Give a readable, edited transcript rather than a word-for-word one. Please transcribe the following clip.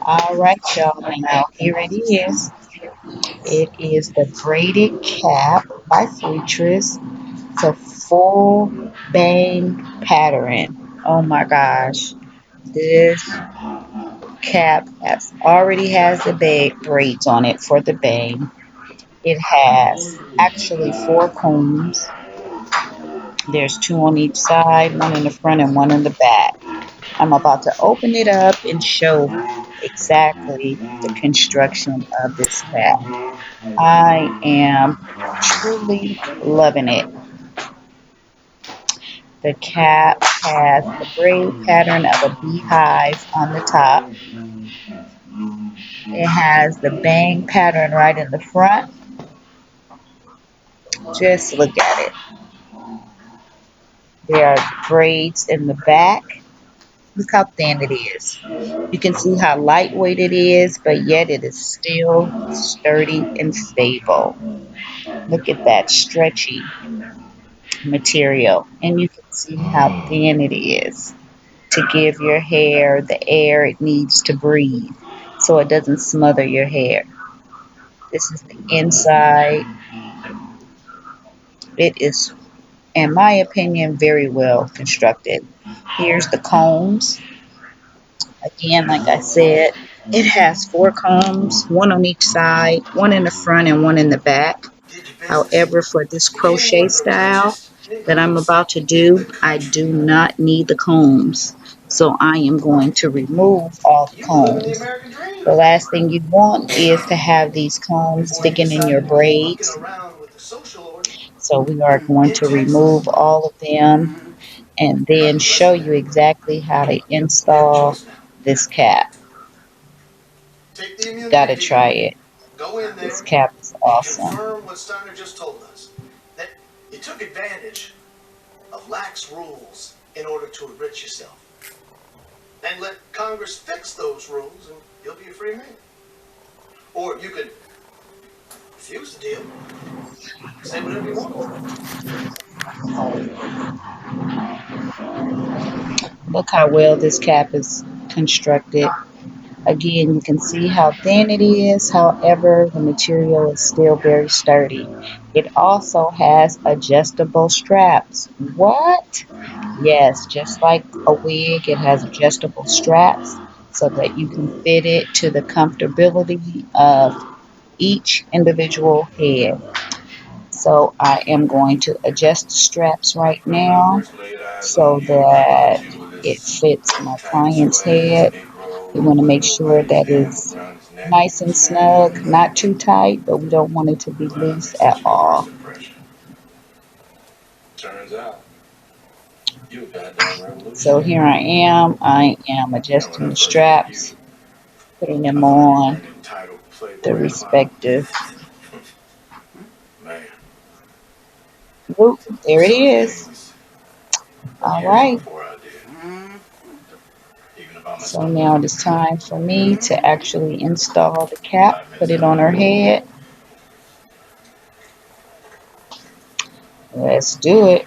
All right, y'all. Now here it is. It is the braided cap by Fleetress. It's a full bang pattern. Oh my gosh. This cap already has the braids on it for the bang. It has actually four combs. There's two on each side, one in the front and one in the back. I'm about to open it up and show exactly the construction of this cap. I am truly loving it. The cap has the braid pattern of a beehive on the top. It has the bang pattern right in the front. Just look at it. There are braids in the back. Look how thin it is. You can see how lightweight it is, but yet it is still sturdy and stable. Look at that stretchy material. And you can see how thin it is to give your hair the air it needs to breathe so it doesn't smother your hair. This is the inside. It is, in my opinion, very well constructed. Here's the combs. Again, like I said, it has four combs, one on each side, one in the front and one in the back. Did your business. However, for this Beginning crochet with the style richest that I'm neighborhoods about to in the do, I do country. not need the combs. So I am going to remove all the You were living the combs. American dream The last thing you want is to have these combs before you sticking in your decided to go mucking braids. around with the social order So we are going in to Texas. remove all of them and then Nothing less show than you that. exactly how to You have a install choice now. this cap. Take the immunity Gotta deal. try it. Go in This there cap is and awesome. confirm what Steiner just told us. That you took advantage of lax rules in order to enrich yourself. And let Congress fix those rules and you'll be a free man. Or you could refuse the deal, say whatever you want. Look how well this cap is constructed. Again, you can see how thin it is. However, the material is still very sturdy. It also has adjustable straps. What? Yes, just like a wig, it has adjustable straps so that you can fit it to the comfortability of each individual head. So I am going to adjust the straps right Remember when I now first laid eyes on so you, I that thought you were it this fits my Titus client's class head. We Negro want to with make no sure lace that dangling it's around his neck, nice and snug, not too tight, but we don't want it to be glad I loose missed at that your first all. impression. Turns out, you a goddamn So revolutionary. here I am And when adjusting I the first met you, straps, putting I them thought you were on an entitled the playboy clown. respective. Man, Whoop, there it some is. things All years right. before I did, even about So myself. now it is time for me to actually install the cap, 5 minutes put it after on we her pulled up. head. Let's do it.